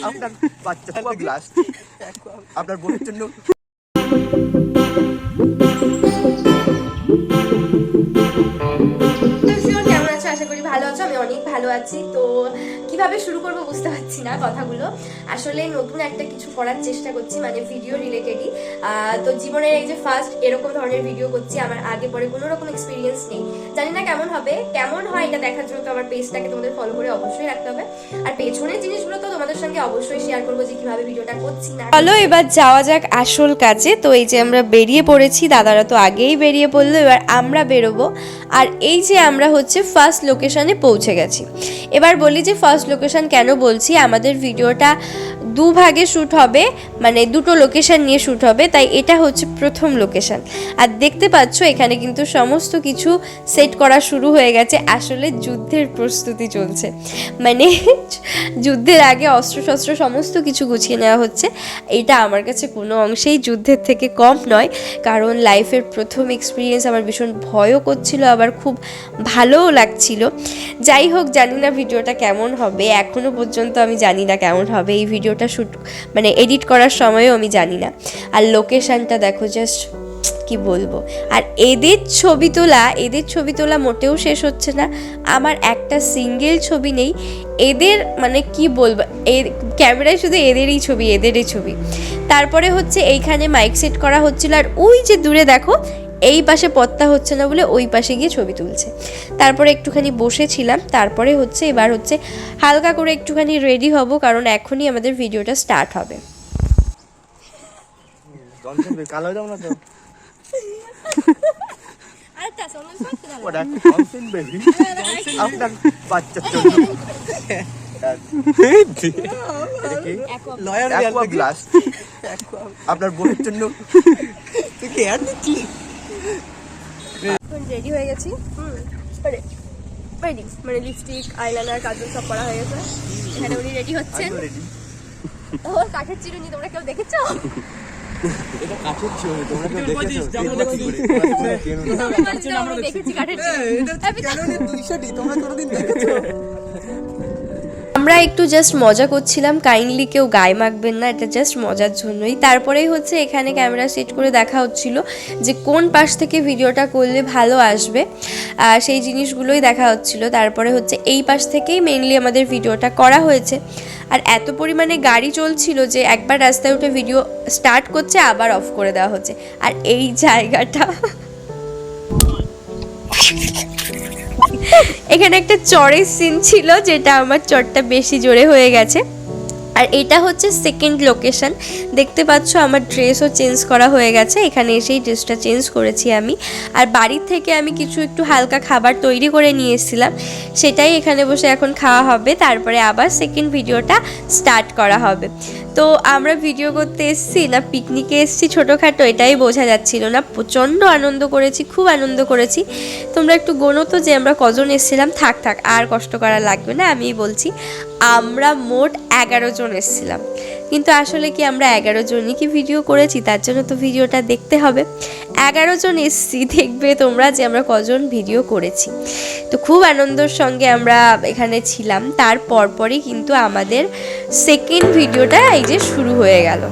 আপনার বাচ্চা গ্লাস আপনার বোনের জন্য। কেমন আছো? আশা করি ভালো আছো। আমি অনেক ভালো আছি। তো কিভাবে শুরু করবো বুঝতে পারছি না কথাগুলো। আসলে নতুন একটা কিছু করার চেষ্টা করছি, মানে ভিডিও রিলেটেডই। তো জীবনের এই যে ফার্স্ট এরকম ধরনের ভিডিও করছি, আমার আগে পরে কোনো রকম এক্সপিরিয়েন্স নেই। জানি না কেমন হবে, কেমন হয় এটা দেখার জন্য তো আমার পেজটাকে তোমাদের ফলো করে অবশ্যই রাখতে হবে। আর পেছনের জিনিসগুলো তো তোমাদের সঙ্গে অবশ্যই শেয়ার করবো যে কিভাবে ভিডিওটা করছি না। চলো এবার যাওয়া যাক আসল কাজে। তো এই যে আমরা বেরিয়ে পড়েছি, দাদারা তো আগেই বেরিয়ে পড়লো, এবার আমরা বেরোবো। আর এই যে আমরা হচ্ছে ফার্স্ট লোকেশনে পৌঁছে গেছি। এবার বলি যে ফার্স্ট লোকেশন কেন বলছি, আমাদের ভিডিওটা দুভাগে শ্যুট হবে, মানে দুটো লোকেশন নিয়ে শ্যুট হবে, তাই এটা হচ্ছে প্রথম লোকেশন। আর দেখতে পাচ্ছ এখানে কিন্তু সমস্ত কিছু সেট করা শুরু হয়ে গেছে। আসলে যুদ্ধের প্রস্তুতি চলছে, মানে যুদ্ধের আগে অস্ত্রশস্ত্র সমস্ত কিছু গুছিয়ে নেওয়া হচ্ছে। এটা আমার কাছে কোনো অংশেই যুদ্ধের থেকে কম নয়, কারণ লাইফের প্রথম এক্সপিরিয়েন্স। আমার ভীষণ ভয়ও করছিল, আবার খুব ভালোও লাগছিল। যাই হোক, জানি না ভিডিওটা কেমন হবে, এখনও পর্যন্ত আমি জানি না কেমন হবে। এই ভিডিওটা শ্যুট মানে এডিট করার সময়ও আমি জানি না। আর লোকেশনটা দেখো, জাস্ট কি বলবো। আর এদের ছবি তোলা মোটেও শেষ হচ্ছে না। আমার একটা সিঙ্গেল ছবি নেই এদের, মানে কি বলবো, ক্যামেরায় শুধু এদেরই ছবি। তারপরে হচ্ছে এইখানে মাইক সেট করা হচ্ছিল, আর ওই যে দূরে দেখো এই পাশে পত্তা হচ্ছে না বলে ওই পাশে গিয়ে ছবি তুলছে। তারপরে একটুখানি বসেছিলাম, তারপরে হচ্ছে এবার হচ্ছে হালকা করে একটুখানি রেডি হব, কারণ এখনই আমাদের ভিডিওটা স্টার্ট হবে। আপনার বাচ্চার জন্য গ্লাস আপনার বোনের জন্য। রেডি হয়ে গেছি, রেডি মানে লিপস্টিক, আইলাইনার, কাজল সব করা হয়ে গেছে। এখানে উনি রেডি হচ্ছেন। ও কাঠের চিরুনি, তোমরা কেউ দেখেছো? এটা কাঠের চিরুনি, তোমরা কেউ দেখেছো? আমরা দেখেছি কাঠের চিরুনি। তোমরা কোনোদিন দেখেছো? আমরা একটু জাস্ট মজা করছিলাম, কাইন্ডলি কেউ গায়ে মাখবেন না, এটা জাস্ট মজার জন্যই। তারপরেই হচ্ছে এখানে ক্যামেরা সেট করে দেখা হচ্ছিল যে কোন পাশ থেকে ভিডিওটা করলে ভালো আসবে, সেই জিনিসগুলোই দেখা হচ্ছিল। তারপরে হচ্ছে এই পাশ থেকেই মেইনলি আমাদের ভিডিওটা করা হয়েছে। আর এত পরিমাণে গাড়ি চলছিল যে একবার রাস্তায় উঠে ভিডিও স্টার্ট করছে, আবার অফ করে দেওয়া হচ্ছে। আর এই জায়গাটা এখানে একটা চড়ের সিন ছিল, যেটা আমার চড়টা বেশি জোরে হয়ে গেছে। আর এটা হচ্ছে সেকেন্ড লোকেশন। দেখতে পাচ্ছ আমার ড্রেসও চেঞ্জ করা হয়ে গেছে, এখানে এসেই ড্রেসটা চেঞ্জ করেছি আমি। আর বাড়ির থেকে আমি কিছু একটু হালকা খাবার তৈরি করে নিয়ে এসেছিলাম, সেটাই এখানে বসে এখন খাওয়া হবে। তারপরে আবার সেকেন্ড ভিডিওটা স্টার্ট করা হবে। তো আমরা ভিডিও করতে এসেছি না পিকনিকে এসেছি ছোটোখাটো, এটাই বোঝা যাচ্ছিল না। প্রচণ্ড আনন্দ করেছি, খুব আনন্দ করেছি। তোমরা একটু গোনো তো যে আমরা কজন এসেছিলাম। থাক আর কষ্ট করা লাগবে না, আমিই বলছি। আমরা মোট 11 জন এসেছিলাম, কিন্তু আসলে কি আমরা 11 জনই কি ভিডিও করেছি? তার জন্য তো ভিডিওটা দেখতে হবে। 11 জন এসেছি, দেখবে তোমরা যে আমরা কজন ভিডিও করেছি। তো খুব আনন্দের সঙ্গে আমরা এখানে ছিলাম। তার পরপরই কিন্তু আমাদের সেকেন্ড ভিডিওটা এই যে শুরু হয়ে গেল।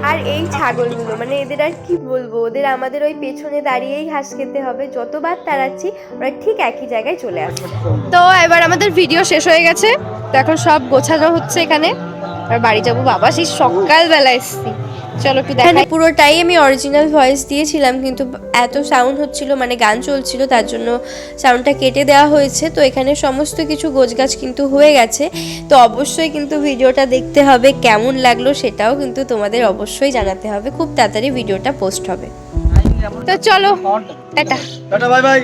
আর এই ছাগলগুলো, মানে এদের আর কি বলবো, ওদের আমাদের ওই পেছনে দাঁড়িয়েই ঘাস খেতে হবে। যতবার তাড়াচ্ছি ওরা ঠিক একই জায়গায় চলে আসে। তো এবার আমাদের ভিডিও শেষ হয়ে গেছে, তো এখন সব গোছানো হচ্ছে এখানে। আর বাড়ি যাবো, বাবা সেই সকালবেলা এসছি। চলো একটু দেখাই। পুরোটাই আমি অরিজিনাল ভয়েস দিয়েছিলাম, কিন্তু এত সাউন্ড হচ্ছিল, মানে গান চলছিল, তার জন্য সাউন্ডটা কেটে দেওয়া হয়েছে। তো এখানে সমস্ত কিছু গোছগাছ কিন্তু হয়ে গেছে। তো অবশ্যই কিন্তু ভিডিওটা দেখতে হবে, কেমন লাগলো সেটাও কিন্তু তোমাদের অবশ্যই জানাতে হবে। খুব তাড়াতাড়ি ভিডিওটা পোস্ট হবে। তো চলো, টাটা, বাই বাই।